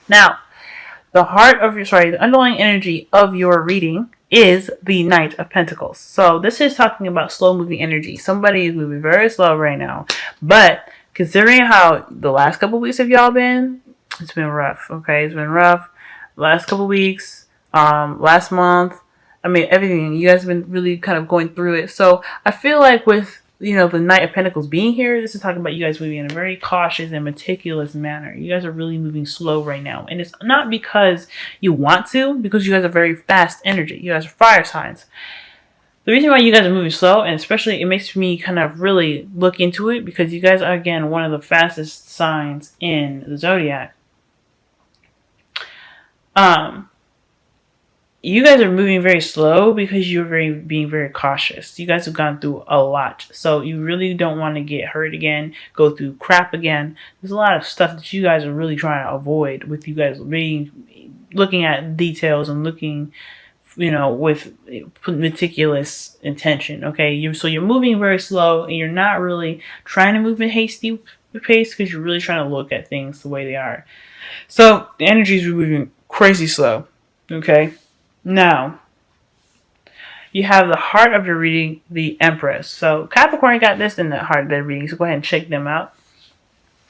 Now, the underlying energy of your reading is the Knight of Pentacles. So this is talking about slow moving energy. Somebody is moving very slow right now. But considering how the last couple of weeks have y'all been, it's been rough. Okay, it's been rough. Last couple of weeks, last month. I mean, everything. You guys have been really kind of going through it. So I feel like with the Knight of Pentacles being here, this is talking about you guys moving in a very cautious and meticulous manner. You guys are really moving slow right now. And it's not because you want to, because you guys are very fast energy. You guys are fire signs. The reason why you guys are moving slow, and especially it makes me kind of really look into it, because you guys are, again, one of the fastest signs in the zodiac. You guys are moving very slow because you're being very cautious. You guys have gone through a lot. So you really don't want to get hurt again, go through crap again. There's a lot of stuff that you guys are really trying to avoid with you guys looking at details and looking, with meticulous intention. Okay, so you're moving very slow, and you're not really trying to move in hasty pace because you're really trying to look at things the way they are. So the energy is moving crazy slow. Okay. Now, you have the heart of your reading, the Empress. So Capricorn got this in the heart of their reading, so go ahead and check them out.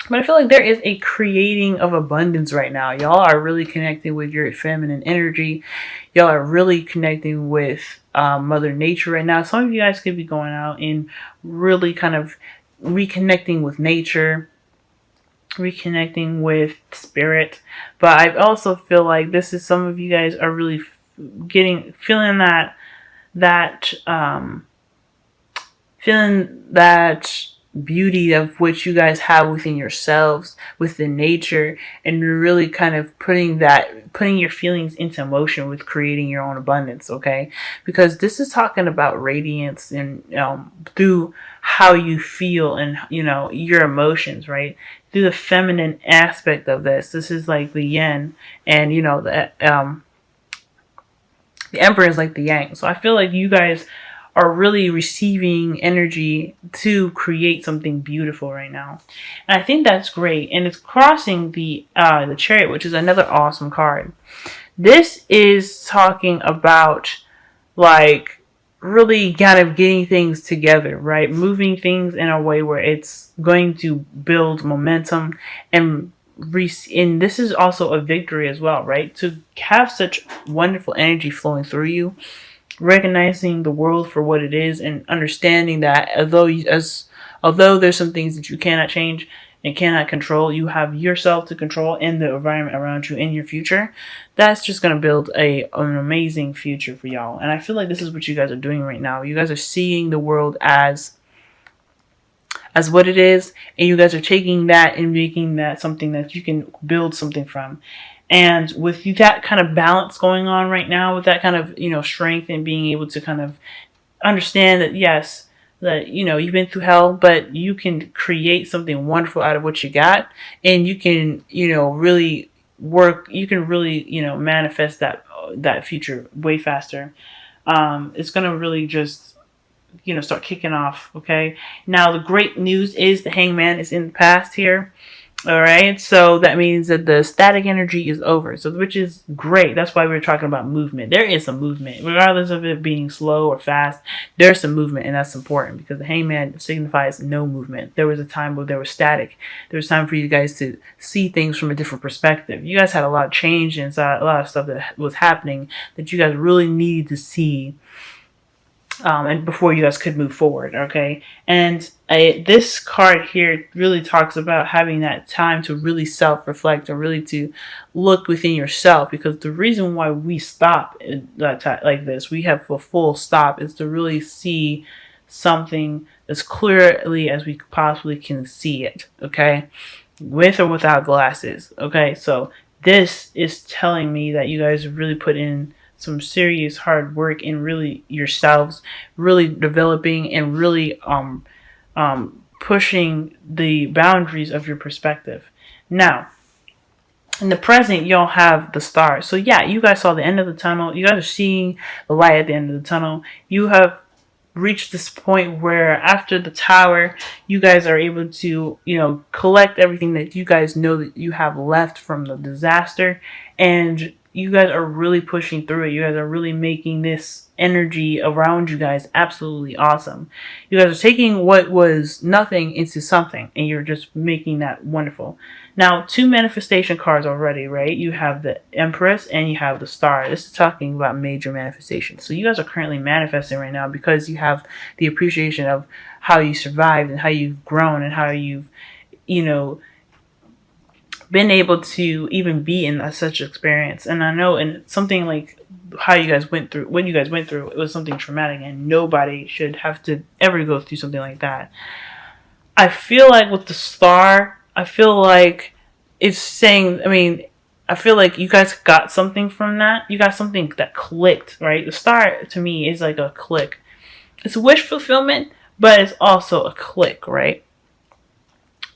But I feel like there is a creating of abundance right now. Y'all are really connecting with your feminine energy. Y'all are really connecting with Mother Nature right now. Some of you guys could be going out and really kind of reconnecting with nature, reconnecting with spirit. But I also feel like some of you guys are really feeling that beauty of which you guys have within yourselves, within nature, and you're really kind of putting your feelings into motion with creating your own abundance. Okay, because this is talking about radiance and through how you feel and your emotions, right? Through the feminine aspect of this is like the yin, and the Emperor is like the yang. So I feel like you guys are really receiving energy to create something beautiful right now. And I think that's great. And it's crossing the Chariot, which is another awesome card. This is talking about like really kind of getting things together, right? Moving things in a way where it's going to build momentum and this is also a victory as well, right? To have such wonderful energy flowing through you, recognizing the world for what it is, and understanding that although there's some things that you cannot change and cannot control, you have yourself to control in the environment around you in your future. That's just going to build an amazing future for y'all. And I feel like this is what you guys are doing right now. You guys are seeing the world as what it is, and you guys are taking that and making that something that you can build something from. And with that kind of balance going on right now, with that kind of strength, and being able to kind of understand that yes, that you've been through hell, but you can create something wonderful out of what you got, and you can really work. You can really manifest that future way faster. It's gonna really just start kicking off. Okay, now the great news is the Hangman is in the past here. All right, so that means that the static energy is over, so which is great. That's why we're talking about movement. There is some movement, regardless of it being slow or fast. There's some movement, and that's important because the Hangman signifies no movement. There was a time where there was static. There was time for you guys to see things from a different perspective. You guys had a lot of change inside, a lot of stuff that was happening that you guys really needed to see. And before you guys could move forward, okay? And this card here really talks about having that time to really self-reflect and really to look within yourself, because the reason why we stop like this, we have a full stop, is to really see something as clearly as we possibly can see it, okay? With or without glasses, okay? So this is telling me that you guys really put in some serious hard work in really yourselves, really developing and really pushing the boundaries of your perspective. Now, in the present, y'all have the stars. So yeah, you guys saw the end of the tunnel. You guys are seeing the light at the end of the tunnel. You have reached this point where after the tower, you guys are able to, collect everything that you guys know that you have left from the disaster, and you guys are really pushing through it. You guys are really making this energy around you guys absolutely awesome. You guys are taking what was nothing into something, and you're just making that wonderful. Now, 2 manifestation cards already, right? You have the Empress and you have the Star. This is talking about major manifestations. So you guys are currently manifesting right now because you have the appreciation of how you survived and how you've grown and how you've, been able to even be in such experience. And I know, and something like how you guys went through, what you guys went through, it was something traumatic, and nobody should have to ever go through something like that. I feel like with the Star, I feel like it's saying, I feel like you guys got something from that. You got something that clicked, right? The Star to me is like a click. It's wish fulfillment, but it's also a click, right?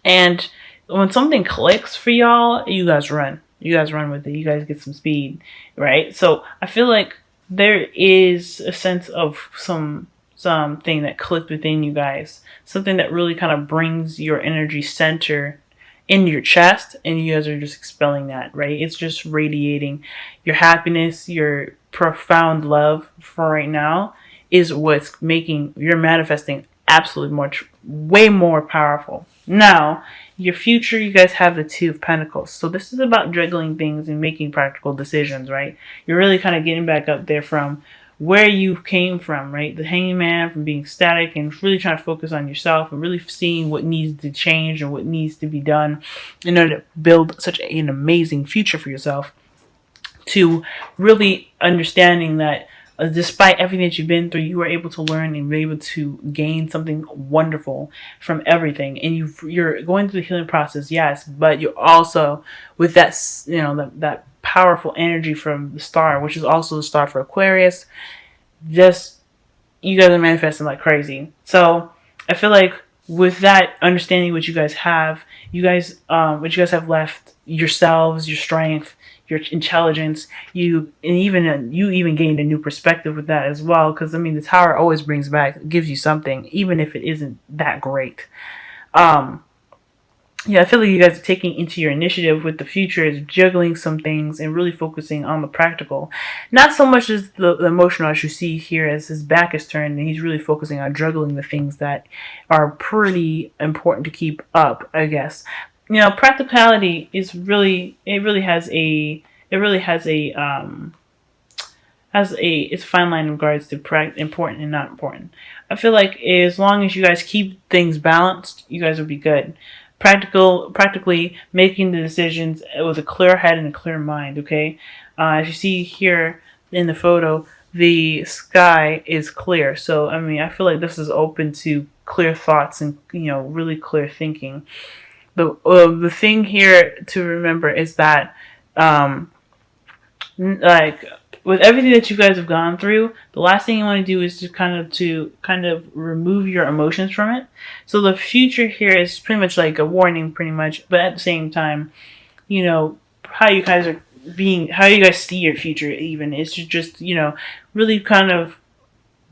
And when something clicks for y'all, you guys run. You guys run with it. You guys get some speed, right? So I feel like there is a sense of something that clicked within you guys. Something that really kind of brings your energy center in your chest, and you guys are just expelling that, right? It's just radiating your happiness, your profound love for right now is what's making your manifesting absolutely way more powerful. Now, your future, you guys have the 2 of Pentacles. So this is about juggling things and making practical decisions, right? You're really kind of getting back up there from where you came from, right? The Hanging Man, from being static and really trying to focus on yourself and really seeing what needs to change and what needs to be done in order to build such an amazing future for yourself, to really understanding that despite everything that you've been through, you were able to learn and be able to gain something wonderful from everything. And you're going through the healing process, yes, but you're also with that, that powerful energy from the Star, which is also the Star for Aquarius. Just, you guys are manifesting like crazy. So I feel like with that understanding what you guys have, what you guys have left, yourselves, your strength, your intelligence, you even gained a new perspective with that as well. Because the Tower always gives you something, even if it isn't that great. I feel like you guys are taking into your initiative with the future, is juggling some things and really focusing on the practical. Not so much as the emotional, as you see here, as his back is turned and he's really focusing on juggling the things that are pretty important to keep up, I guess. Practicality is it's a fine line in regards to important and not important. I feel like as long as you guys keep things balanced, you guys will be good. Practically making the decisions with a clear head and a clear mind, okay? As you see here in the photo, the sky is clear. So, I feel like this is open to clear thoughts and, really clear thinking. The thing here to remember is that, with everything that you guys have gone through, the last thing you want to do is to kind of remove your emotions from it. So the future here is pretty much like a warning, pretty much, but at the same time, how you guys see your future even is to just, really kind of,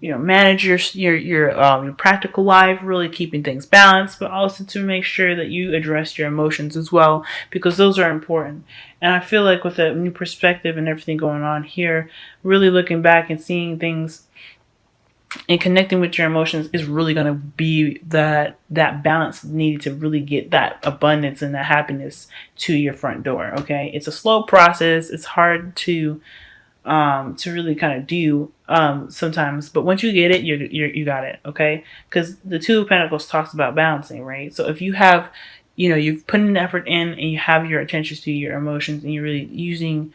manage your practical life, really keeping things balanced, but also to make sure that you address your emotions as well, because those are important. And I feel like with a new perspective and everything going on here, really looking back and seeing things and connecting with your emotions is really going to be that balance needed to really get that abundance and that happiness to your front door. Okay, it's a slow process. It's hard to really kind of do sometimes, but once you get it, you got it. Okay, because the 2 of Pentacles talks about balancing, right? So if you have, you've put an effort in and you have your attention to your emotions and you're really using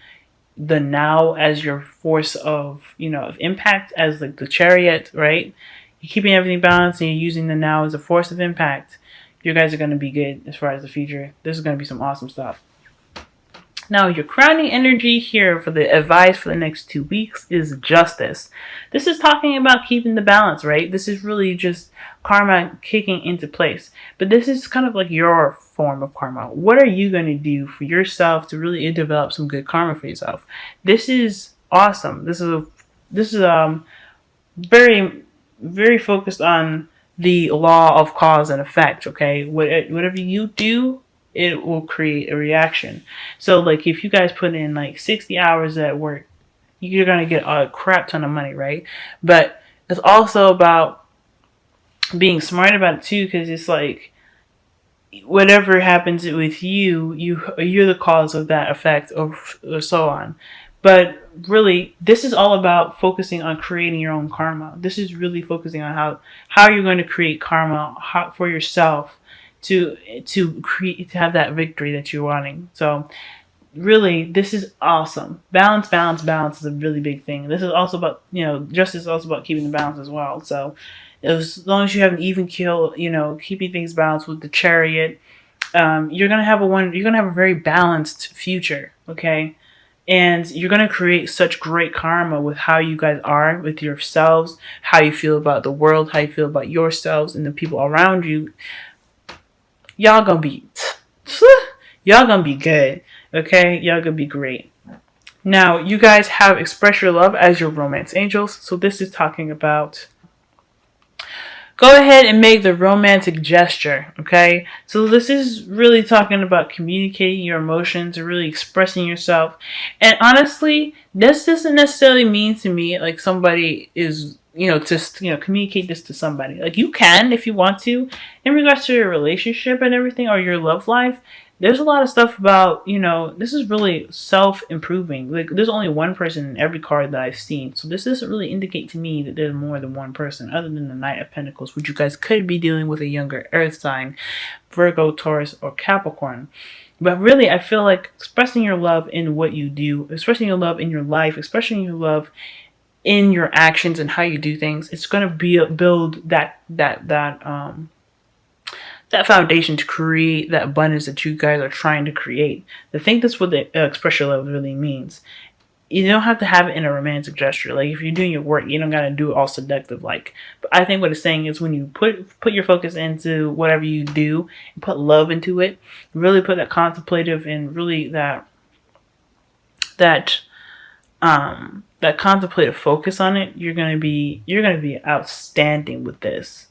the now as your force of impact, as like the Chariot, right? You're keeping everything balanced and you're using the now as a force of impact. You guys are going to be good as far as the future. This is going to be some awesome stuff. Now, your crowning energy here for the advice for the next 2 weeks is Justice. This is talking about keeping the balance, right? This is really just karma kicking into place. But this is kind of like your form of karma. What are you going to do for yourself to really develop some good karma for yourself? This is awesome. This is very very focused on the law of cause and effect. Okay, whatever you do, it will create a reaction. So like if you guys put in like 60 hours at work, you're gonna get a crap ton of money, right? But it's also about being smart about it too, because it's like whatever happens with you're the cause of that effect, or so on. But really, this is all about focusing on creating your own karma. This is really focusing on how you're going to create karma for yourself to create, to have that victory that you're wanting. So really, this is awesome. Balance, balance, balance is a really big thing. This is also about, justice is also about keeping the balance as well. So as long as you have an even keel, keeping things balanced with the chariot, you're gonna have a very balanced future. Okay. And you're going to create such great karma with how you guys are with yourselves, how you feel about the world, how you feel about yourselves and the people around you. Y'all gonna be good. Okay? Y'all gonna be great. Now, you guys have Express Your Love as your romance angels. So this is talking about, go ahead and make the romantic gesture, okay? So this is really talking about communicating your emotions, really expressing yourself. And honestly, this doesn't necessarily mean to me like somebody is, just, communicate this to somebody. Like you can if you want to, in regards to your relationship and everything, or your love life. There's a lot of stuff about, this is really self-improving. Like, there's only one person in every card that I've seen. So this doesn't really indicate to me that there's more than one person other than the Knight of Pentacles, which you guys could be dealing with a younger earth sign, Virgo, Taurus, or Capricorn. But really, I feel like expressing your love in what you do, expressing your love in your life, expressing your love in your actions and how you do things, it's going to build that foundation to create that abundance that you guys are trying to create. I think that's what the express your love really means. You don't have to have it in a romantic gesture. Like if you're doing your work, you don't gotta do it all seductive. Like, but I think what it's saying is when you put your focus into whatever you do, and put love into it, really put that contemplative and really that contemplative focus on it, you're gonna be outstanding with this.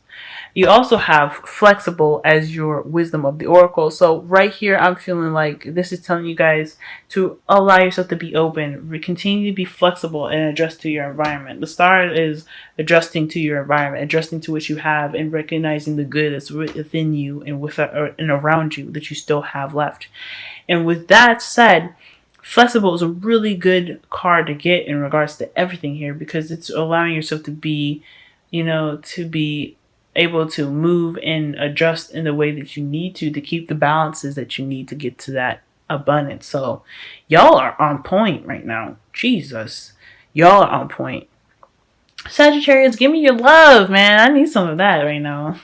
You also have flexible as your wisdom of the oracle. So right here, I'm feeling like this is telling you guys to allow yourself to be open, continue to be flexible and adjust to your environment. The star is adjusting to your environment, adjusting to what you have, and recognizing the good that's within you and and around you that you still have left. And with that said, flexible is a really good card to get in regards to everything here, because it's allowing yourself to be, to be able to move and adjust in the way that you need to keep the balances that you need to get to that abundance. So y'all are on point right now. Jesus, y'all are on point. Sagittarius, give me your love, man. I need some of that right now.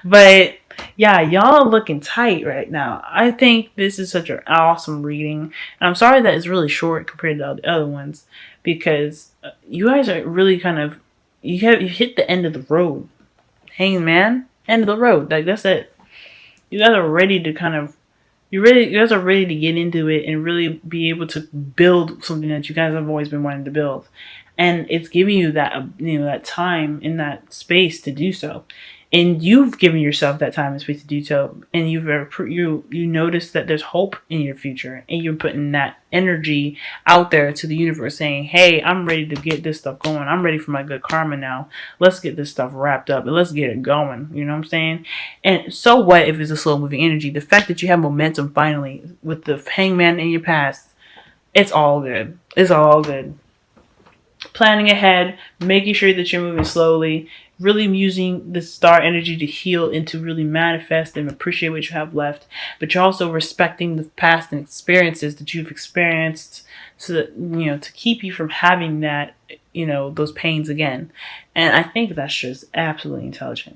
But yeah, y'all looking tight right now. I think this is such an awesome reading. And I'm sorry that it's really short compared to all the other ones, because you guys are really kind of, you hit the end of the road. Hanging man, end of the road. Like that's it. You guys are ready to you guys are ready to get into it and really be able to build something that you guys have always been wanting to build. And it's giving you that, that time in that space to do so. And you've given yourself that time and space to do so. And you notice that there's hope in your future. And you're putting that energy out there to the universe saying, hey, I'm ready to get this stuff going. I'm ready for my good karma now. Let's get this stuff wrapped up and let's get it going. You know what I'm saying? And so what if it's a slow moving energy? The fact that you have momentum finally with the hangman in your past, it's all good. It's all good. Planning ahead, making sure that you're moving slowly, really using the star energy to heal and to really manifest and appreciate what you have left. But you're also respecting the past and experiences that you've experienced, so that, to keep you from having that, those pains again. And I think that's just absolutely intelligent.